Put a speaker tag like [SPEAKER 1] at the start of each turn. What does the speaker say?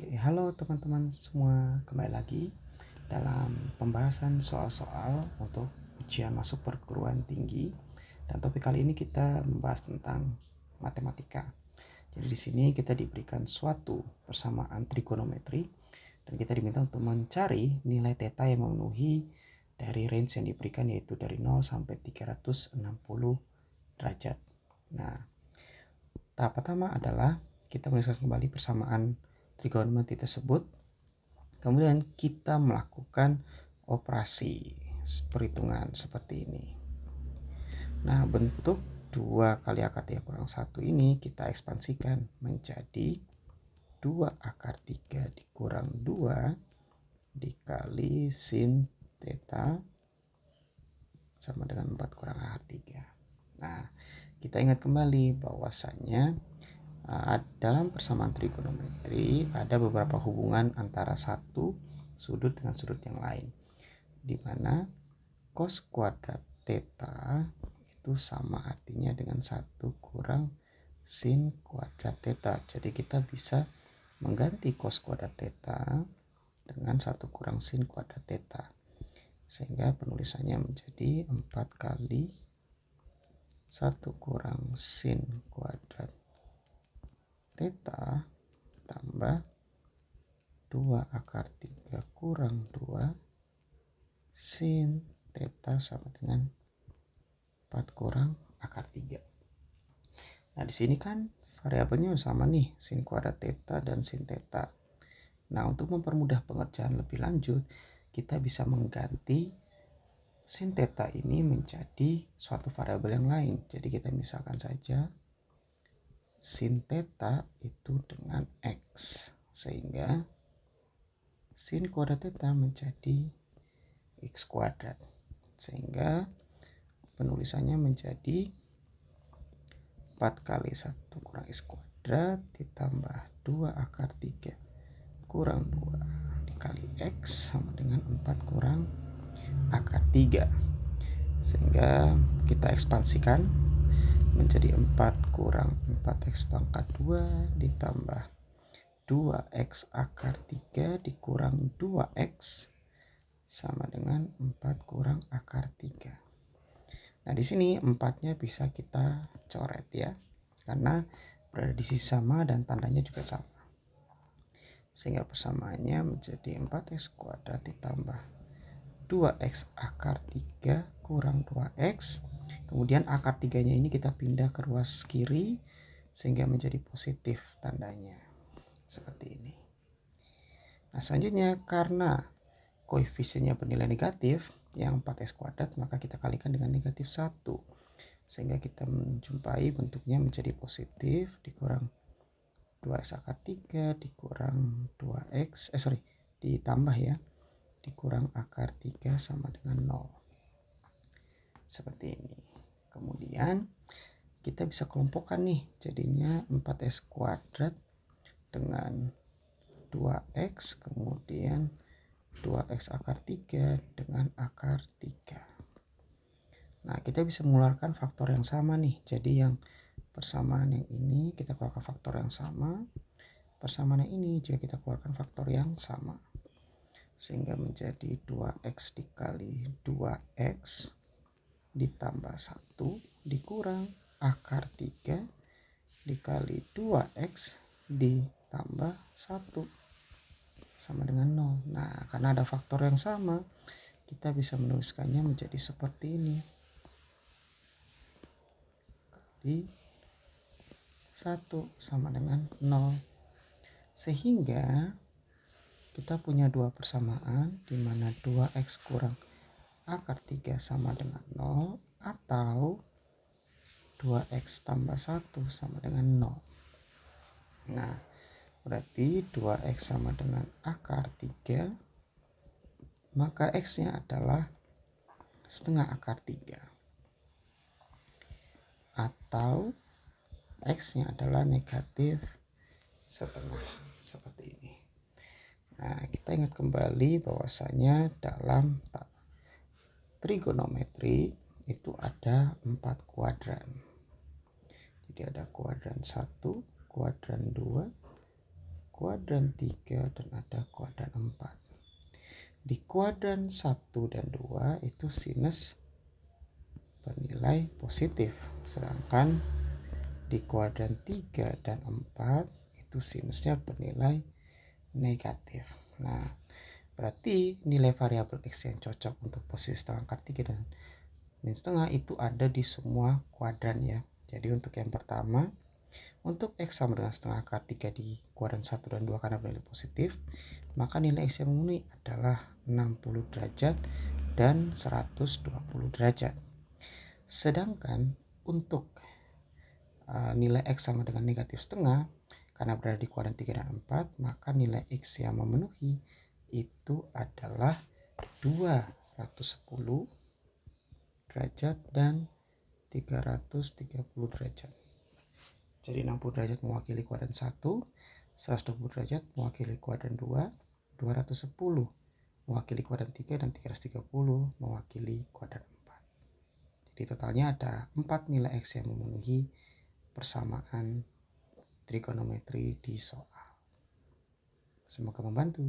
[SPEAKER 1] Oke, halo teman-teman semua, kembali lagi dalam pembahasan soal-soal untuk ujian masuk perguruan tinggi. Dan topik kali ini kita membahas tentang matematika. Jadi di sini kita diberikan suatu persamaan trigonometri dan kita diminta untuk mencari nilai theta yang memenuhi dari range yang diberikan, yaitu dari 0 sampai 360 derajat. Nah, tahap pertama adalah kita menuliskan kembali persamaan trigonometri tersebut. Kemudian kita melakukan operasi perhitungan seperti ini. Nah, bentuk 2 kali akar 3 kurang 1 ini kita ekspansikan menjadi 2 akar 3 dikurang 2 dikali sin theta sama dengan 4 kurang akar 3. Nah, kita ingat kembali bahwasannya dalam persamaan trigonometri ada beberapa hubungan antara satu sudut dengan sudut yang lain, di mana cos kuadrat theta itu sama artinya dengan 1 kurang sin kuadrat theta. Jadi kita bisa mengganti cos kuadrat theta dengan 1 kurang sin kuadrat theta, sehingga penulisannya menjadi 4 kali 1 kurang sin kuadrat theta tambah 2 akar 3 kurang 2 sin theta sama dengan 4 kurang akar 3. Nah, di sini kan variabelnya sama nih, sin kuadrat theta dan sin theta. Nah, untuk mempermudah pengerjaan lebih lanjut, kita bisa mengganti sin theta ini menjadi suatu variabel yang lain. Jadi kita misalkan saja sin theta itu dengan X, sehingga sin kuadrat theta menjadi X kuadrat, sehingga penulisannya menjadi 4 kali 1 kurang X kuadrat ditambah 2 akar 3 kurang 2 dikali X sama dengan 4 kurang akar 3, sehingga kita ekspansikan menjadi 4 kurang 4x pangkat 2 ditambah 2x akar 3 dikurang 2x sama dengan 4 kurang akar 3. Nah, di sini 4-nya bisa kita coret ya, karena berada di sisi sama dan tandanya juga sama. Sehingga persamaannya menjadi 4x kuadrat ditambah 2x akar 3 kurang 2x. Kemudian akar 3-nya ini kita pindah ke ruas kiri sehingga menjadi positif tandanya. Seperti ini. Nah, selanjutnya karena koefisiennya bernilai negatif, yang 4x kuadrat, maka kita kalikan dengan negatif 1. Sehingga kita menjumpai bentuknya menjadi positif dikurang 2x akar 3 dikurang 2x, ditambah ya, dikurang akar 3 sama dengan 0. Seperti ini. Kemudian kita bisa kelompokkan nih, jadinya 4x kuadrat dengan 2x, kemudian 2x akar 3 dengan akar 3. Nah, kita bisa mengeluarkan faktor yang sama nih. Jadi yang persamaan yang ini kita keluarkan faktor yang sama, persamaan yang ini juga kita keluarkan faktor yang sama, sehingga menjadi 2x dikali 2x ditambah 1 dikurang akar 3 dikali 2x ditambah 1 sama dengan 0. Nah, karena ada faktor yang sama, kita bisa menuliskannya menjadi seperti ini. Kali 1 sama dengan 0. Sehingga kita punya dua persamaan di mana 2x kurang akar 3 sama dengan 0 atau 2x tambah 1 sama dengan 0. Nah, berarti 2x sama dengan akar 3, maka x-nya adalah setengah akar 3. Atau x-nya adalah negatif setengah, seperti ini. Nah, kita ingat kembali bahwasanya dalam trigonometri itu ada 4 kuadran. Jadi ada kuadran 1, kuadran 2, kuadran 3 dan ada kuadran 4. Di kuadran 1 dan 2 itu sinus bernilai positif, sedangkan di kuadran 3 dan 4 itu sinusnya bernilai negatif. Nah, berarti nilai variabel X yang cocok untuk posisi setengah akar 3 dan min setengah itu ada di semua kuadran ya. Jadi untuk yang pertama, untuk X sama dengan setengah akar 3 di kuadran 1 dan 2 karena bernilai positif, maka nilai X yang memenuhi adalah 60 derajat dan 120 derajat. Sedangkan untuk nilai X sama dengan negatif setengah, karena berada di kuadran 3 dan 4, maka nilai X yang memenuhi itu adalah 210 derajat dan 330 derajat. Jadi 60 derajat mewakili kuadran 1, 120 derajat mewakili kuadran 2, 210 mewakili kuadran 3, dan 330 mewakili kuadran 4. Jadi totalnya ada 4 nilai X yang memenuhi persamaan trigonometri di soal. Semoga membantu.